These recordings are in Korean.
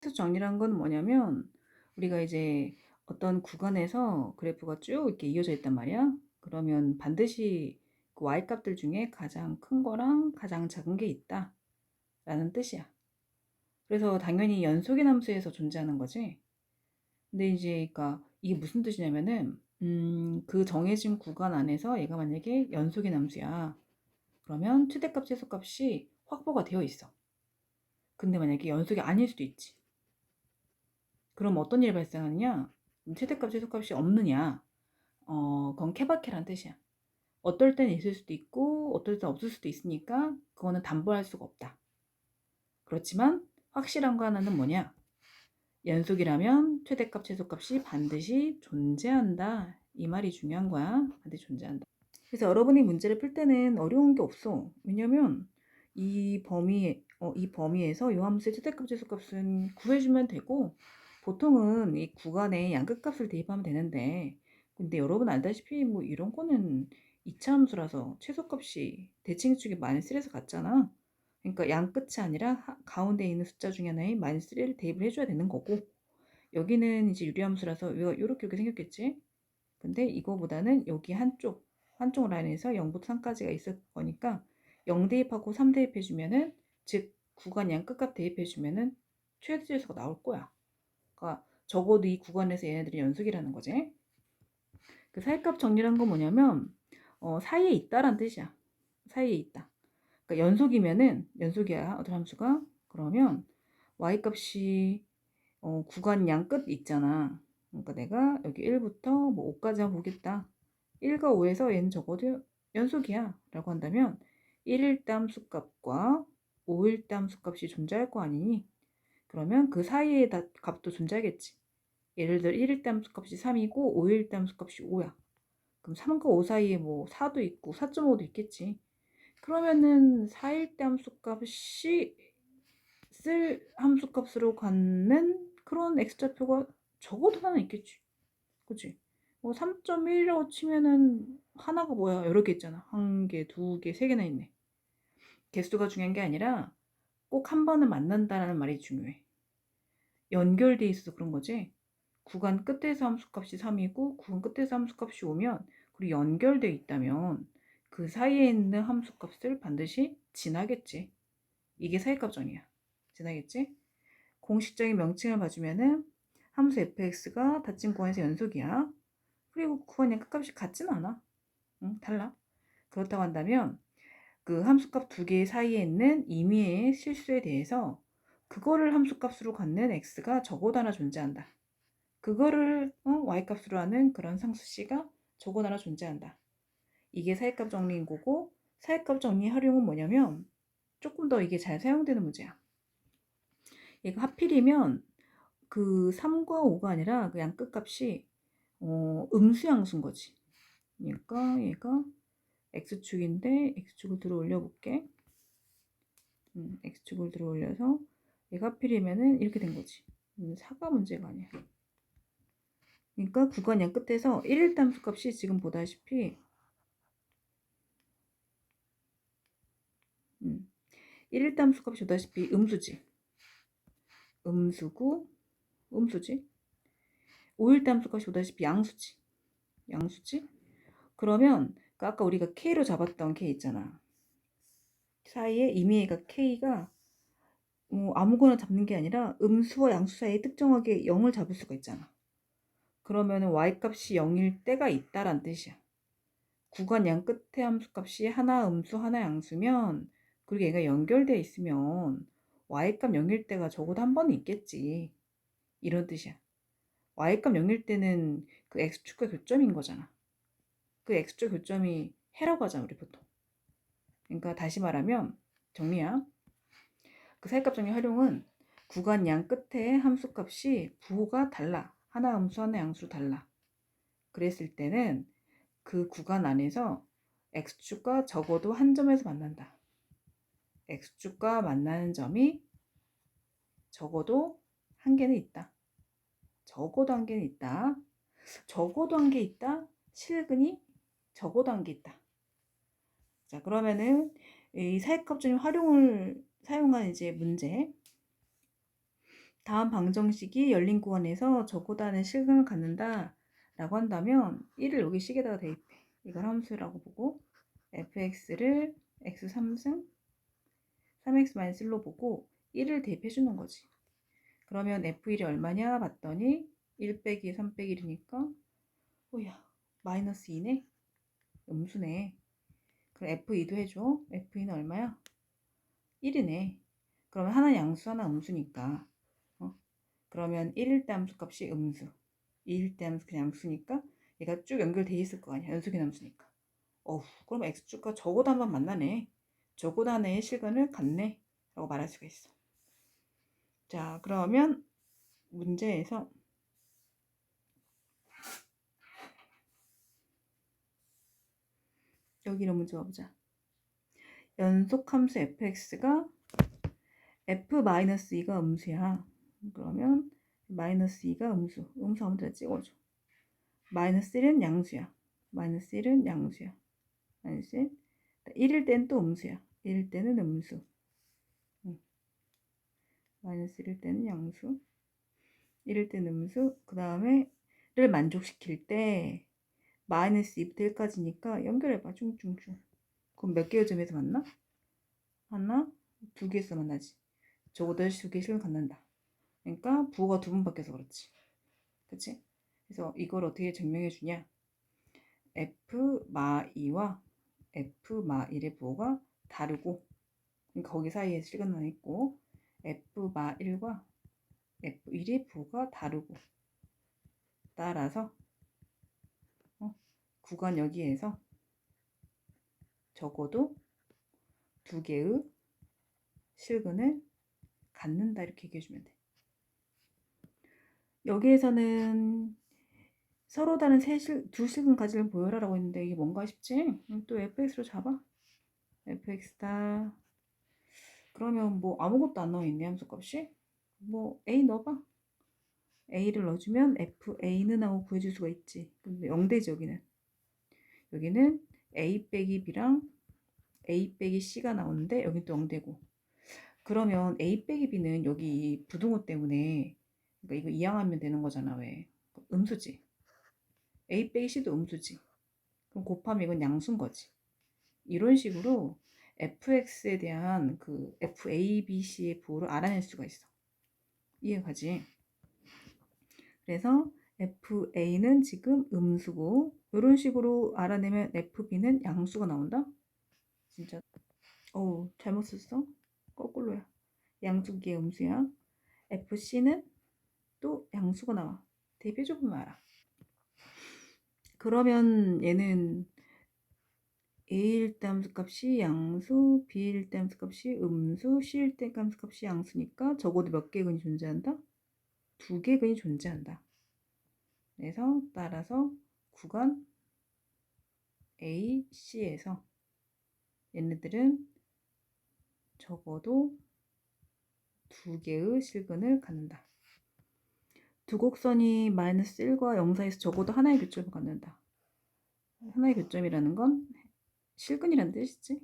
사이값 정리란 건 뭐냐면 우리가 이제 어떤 구간에서 그래프가 쭉 이렇게 이어져 있단 말이야. 그러면 반드시 그 y값들 중에 가장 큰 거랑 가장 작은 게 있다라는 뜻이야. 그래서 당연히 연속의 함수에서 존재하는 거지. 근데 이제 그러니까 이게 무슨 뜻이냐면은 그 정해진 구간 안에서 얘가 만약에 연속의 함수야. 그러면 최대값 최소값이 확보가 되어 있어. 근데 만약에 연속이 아닐 수도 있지. 그럼 어떤 일이 발생하느냐? 최대값 최소값이 없느냐? 그건 케바케란 뜻이야. 어떨 땐 있을 수도 있고 어떨 땐 없을 수도 있으니까 그거는 담보할 수가 없다. 그렇지만 확실한 거 하나는 뭐냐? 연속이라면 최대값 최소값이 반드시 존재한다. 이 말이 중요한 거야. 반드시 존재한다. 그래서 여러분이 문제를 풀 때는 어려운 게 없어. 왜냐면 이 범위에서 요 함수의 최대값 최소값은 구해주면 되고 보통은 이 구간에 양끝값을 대입하면 되는데 근데 여러분 알다시피 뭐 이런 거는 2차 함수라서 최소값이 대칭축이 -1에서 같잖아. 그러니까 양끝이 아니라 가운데 있는 숫자 중에 하나에 -1을 대입을 해줘야 되는 거고 여기는 이제 유리함수라서 이렇게 생겼겠지. 근데 이거보다는 여기 한쪽 라인에서 0부터 3까지가 있을 거니까 0 대입하고 3 대입해주면은 즉 구간 양 끝값 대입해주면은 최대수가 나올 거야. 그러니까 적어도 이 구간에서 얘네들이 연속이라는 거지. 그 사이값 정리란 건 뭐냐면 사이에 있다란 뜻이야. 사이에 있다. 그러니까 연속이야 어떤 함수가. 그러면 y 값이 구간 양 끝 있잖아. 그러니까 내가 여기 1부터 뭐 5까지 한번 보겠다. 1과 5에서 얘는 적어도 연속이야 라고 한다면 1일대 함수값과 5일대 함수값이 존재할 거 아니니? 그러면 그 사이에 값도 존재하겠지. 예를 들어 1일대 함수값이 3이고 5일대 함수값이 5야. 그럼 3과 5 사이에 뭐 4도 있고 4.5도 있겠지. 그러면은 4일대 함수값이 쓸 함수값으로 갖는 그런 x좌표가 적어도 하나 있겠지. 그치? 뭐 3.1이라고 치면은 하나가 뭐야? 여러 개 있잖아. 한 개, 두 개, 세 개나 있네. 개수가 중요한 게 아니라 꼭 한 번은 만난다라는 말이 중요해. 연결돼 있어서 그런 거지. 구간 끝에서 함수값이 3이고 구간 끝에서 함수값이 5면 그리고 연결돼 있다면 그 사이에 있는 함수값을 반드시 지나겠지. 이게 사이값 정의야. 지나겠지? 공식적인 명칭을 봐주면은 함수 fx가 닫힌 구간에서 연속이야. 그리고 구간의 끝값이 같진 않아. 응, 달라. 그렇다고 한다면 그 함수값 두 개 사이에 있는 임의의 실수에 대해서 그거를 함수값으로 갖는 x가 적어도 하나 존재한다. 그거를 y값으로 하는 그런 상수 c가 적어도 하나 존재한다. 이게 사이값 정리인 거고 사이값 정리 활용은 뭐냐면 조금 더 이게 잘 사용되는 문제야. 얘가 하필이면 그 3과 5가 아니라 그 양끝값이 음수양수인 거지. 그러니까 얘가 x축인데 x축을 들어 올려 볼게. x축을 들어 올려서 얘가 하필이면은 이렇게 된 거지. 사가 문제가 아니야. 그러니까 구간 양 끝에서 1일 함수 값이 지금 보다시피 1일 함수 값이 보다시피 음수지. 음수고 음수지. 5일 함수 값이 보다시피 양수지. 양수지. 그러면 아까 우리가 K로 잡았던 K 있잖아. 사이에 임의가 K가 아무거나 잡는 게 아니라 음수와 양수 사이에 특정하게 0을 잡을 수가 있잖아. 그러면은 y값이 0일 때가 있다란 뜻이야. 구간 양 끝에 함수값이 하나 음수 하나 양수면 그리고 얘가 연결되어 있으면 y값 0일 때가 적어도 한 번은 있겠지. 이런 뜻이야. y값 0일 때는 그 x축과 교점인 거잖아. 그 x축 교점이 해라고 하잖아 우리 보통. 그러니까 다시 말하면 정리야. 그 사이값 정리 활용은 구간 양 끝에 함수값이 부호가 달라. 하나 음수 하나 양수로 달라. 그랬을 때는 그 구간 안에서 x축과 적어도 한 점에서 만난다. x축과 만나는 점이 적어도 한 개는 있다. 적어도 한 개는 있다. 적어도 한 개 있다. 실근이 적어도 한 개 있다. 자, 그러면은 이 사이값 정리 활용을 사용한 이제 문제 다음 방정식이 열린 구간에서 저보다는 실근을 갖는다 라고 한다면 1을 여기 식에다가 대입해. 이걸 함수라고 보고 fx를 x 3승 3x-1로 보고 1을 대입해 주는 거지. 그러면 f1이 얼마냐 봤더니 1 빼기 3 빼기 1이니까 오야 마이너스 2네. 음수네. 그럼 f2도 해줘. f2는 얼마야? 1이네. 그러면 하나 양수 하나 음수니까 그러면 1일 때 함수 값이 음수, 2일 때 함수 그냥 양수니까 얘가 쭉 연결돼 있을 거 아니야. 연속의 함수니까. 그럼 x축과 저고단만 만나네. 저고단의 실근을 갖네 라고 말할 수가 있어. 자, 그러면 문제에서 여기로 문제 봐보자. 연속함수 fx가 f-2가 음수야. 그러면 마이너스 2가 음수 한번 더 찍어줘. 마이너스 1은 양수야. 마이너스 1은 양수야. 마이너스 1. 1일 때는 또 음수야. 1일 때는 음수. 마이너스 1일 때는 양수. 1일 때는 음수. 그 다음에 를 만족시킬 때 마이너스 2부터 1까지니까 연결해봐. 쭉쭉쭉. 그럼 몇 개의 점에서 만나? 하나, 두 개에서 만나지. 적어도 두 개씩은 갖는다. 그러니까 부호가 두 번 바뀌어서 그렇지. 그치? 그래서 이걸 어떻게 증명해 주냐? f-2와 f-1의 부호가 다르고 그러니까 거기 사이에 시그널이 있고 f-1과 f1의 부호가 다르고 따라서 구간 여기에서 적어도 두 개의 실근을 갖는다 이렇게 얘기해 주면 돼. 여기에서는 서로 다른 두 실근 가지를 보여라라고 했는데 이게 뭔가 싶지? 또 fx로 잡아. fx다. 그러면 뭐 아무것도 안 나와 있네 함수값이. 뭐 a 넣어봐. a를 넣어주면 fa는 하고 구해줄 수가 있지. 근데 0대지 여기는. 여기는 a 빼기 b랑 a 빼기 c가 나오는데 여긴 또 0대고. 그러면 a 빼기 b는 여기 부등호 때문에 그러니까 이거 이항하면 되는 거잖아. 왜? 음수지. a 빼기 c도 음수지. 그럼 곱하면 이건 양수인 거지. 이런 식으로 fx에 대한 그 fabc의 부호를 알아낼 수가 있어. 이해가지? 그래서 fa는 지금 음수고 이런 식으로 알아내면 fb는 양수가 나온다? 진짜 잘못 썼어? 거꾸로야. 양수기의 음수야. fc는 또 양수가 나와. 대표적으로 알아. 그러면 얘는 a일 때 함수값이 양수, b일 때 함수값이 음수, c일 때 함수값이 양수니까 적어도 몇 개의 근이 존재한다? 두 개의 근이 존재한다. 그래서 따라서 구간 A, C에서 얘네들은 적어도 두 개의 실근을 갖는다. 두 곡선이 마이너스 1과 0 사이에서 적어도 하나의 교점을 갖는다. 하나의 교점이라는 건 실근이라는 뜻이지.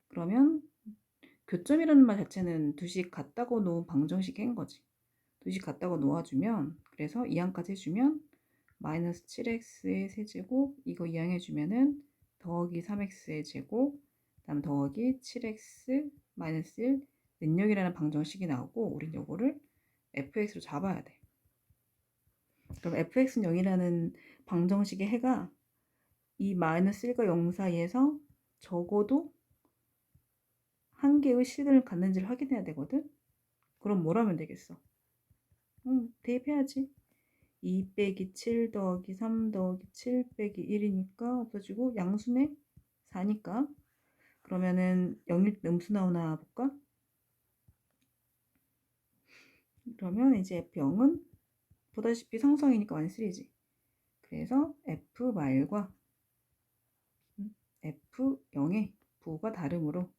그러면 교점이라는 말 자체는 두식 같다고 놓은 방정식인 거지. 두식 같다고 놓아주면 그래서 이항까지 해주면 마이너스 7x의 세제곱 이거 이항해주면은 더하기 3x의 제곱 그다음 더하기 7x 마이너스 1 능력이라는 방정식이 나오고 우린 요거를 fx로 잡아야 돼. 그럼 fx는 0이라는 방정식의 해가 이 마이너스 1과 0 사이에서 적어도 한 개의 실근을 갖는지를 확인해야 되거든. 그럼 뭘 하면 되겠어? 대입해야지. 2 빼기 7 더하기 3 더하기 7 빼기 1이니까 없어지고 양수네 4니까 그러면은 0일 음수 나오나 볼까? 그러면 이제 F0은 보다시피 상수항이니까 완3지. 그래서 F 말과 F0의 부호가 다르므로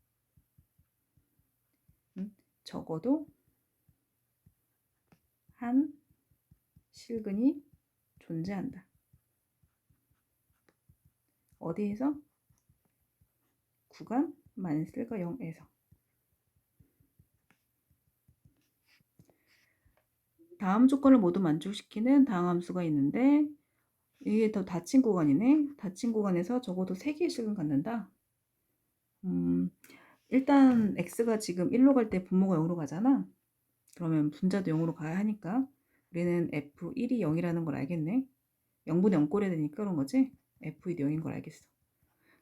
적어도 한 실근이 존재한다. 어디에서? 구간 -1과 0에서. 다음 조건을 모두 만족시키는 다음 함수가 있는데 이게 더 닫힌 구간이네. 닫힌 구간에서 적어도 3개씩은 갖는다. 일단 x가 지금 1로 갈 때 분모가 0으로 가잖아. 그러면 분자도 0으로 가야 하니까 우리는 f1이 0이라는 걸 알겠네. 0분의 0 꼴해야 되니까 그런 거지. f1이 0인 걸 알겠어.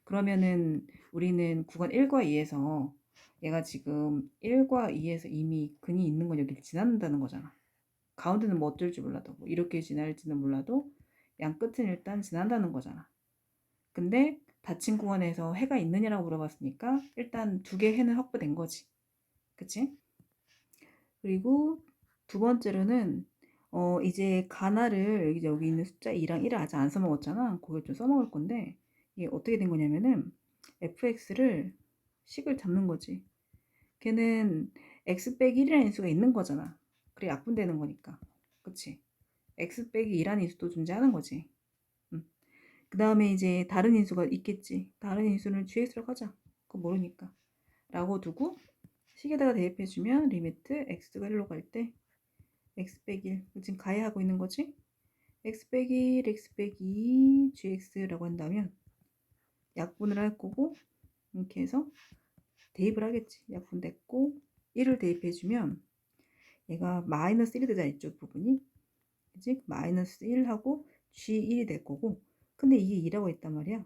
그러면은 우리는 구간 1과 2에서 얘가 지금 1과 2에서 이미 근이 있는 건 여기를 지나는다는 거잖아. 가운데는 뭐 어쩔지 몰라도 뭐 이렇게 지날지는 몰라도 양 끝은 일단 지난다는 거잖아. 근데 닫힌 구간에서 해가 있느냐라고 물어봤으니까 일단 2개 해는 확보된 거지. 그치? 그리고 두 번째로는 이제 가나를 여기 있는 숫자 2랑 1을 아직 안 써먹었잖아. 그걸 좀 써먹을 건데 이게 어떻게 된 거냐면은 fx를 식을 잡는 거지. 걔는 x 빼기 1이라는 인수가 있는 거잖아. 그래 약분되는 거니까. 그치? x 빼기 2라는 인수도 존재하는 거지. 그 다음에 이제 다른 인수가 있겠지. 다른 인수는 gx라고 하자. 그거 모르니까. 라고 두고 식에다가 대입해주면 리미트 x가 1로 갈 때 x 빼기 1 지금 가해하고 있는 거지. x 빼기 1 x 빼기 2 gx라고 한다면 약분을 할 거고 이렇게 해서 대입을 하겠지. 약분됐고 1을 대입해주면 얘가 마이너스 1이 되잖아. 이쪽 부분이. 그치? 마이너스 1하고 g1이 될 거고 근데 이게 2라고 했단 말이야.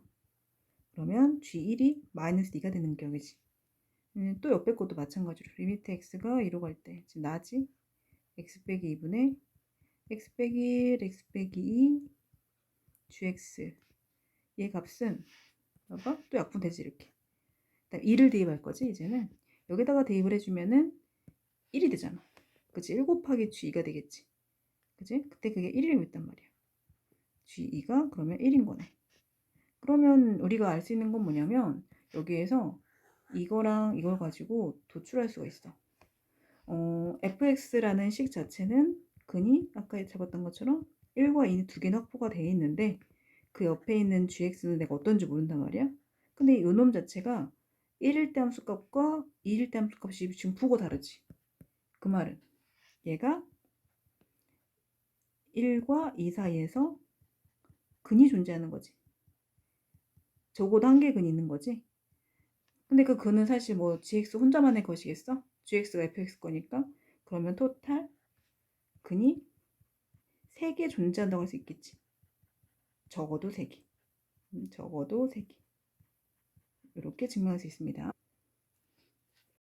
그러면 g1이 마이너스 2가 되는 격이지. 또 옆에 것도 마찬가지로 리미트 x가 2로 갈 때 지금 나지? x 빼기 2분의 x 빼기 1 x 빼기 2 gx 얘 값은 봐봐 또 약분되지 이렇게. 2를 대입할 거지 이제는. 여기다가 대입을 해주면은 1이 되잖아. 그치? 1 곱하기 g2가 되겠지. 그치? 그때 그게 1이라고 했단 말이야. g2가 그러면 1인 거네. 그러면 우리가 알 수 있는 건 뭐냐면 여기에서 이거랑 이걸 가지고 도출할 수가 있어. fx라는 식 자체는 근이 아까 잡았던 것처럼 1과 2 두 개는 확보가 되어 있는데 그 옆에 있는 gx는 내가 어떤지 모른단 말이야. 근데 이 놈 자체가 1일 때 함수값과 2일 때 함수값이 지금 부호 다르지. 그 말은 얘가 1과 2 사이에서 근이 존재하는 거지. 적어도 한 개 근이 있는 거지. 근데 그 근은 사실 뭐 gx 혼자만의 것이겠어? gx가 fx 거니까. 그러면 토탈 근이 3개 존재한다고 할 수 있겠지. 적어도 3개. 적어도 3개. 이렇게 증명할 수 있습니다.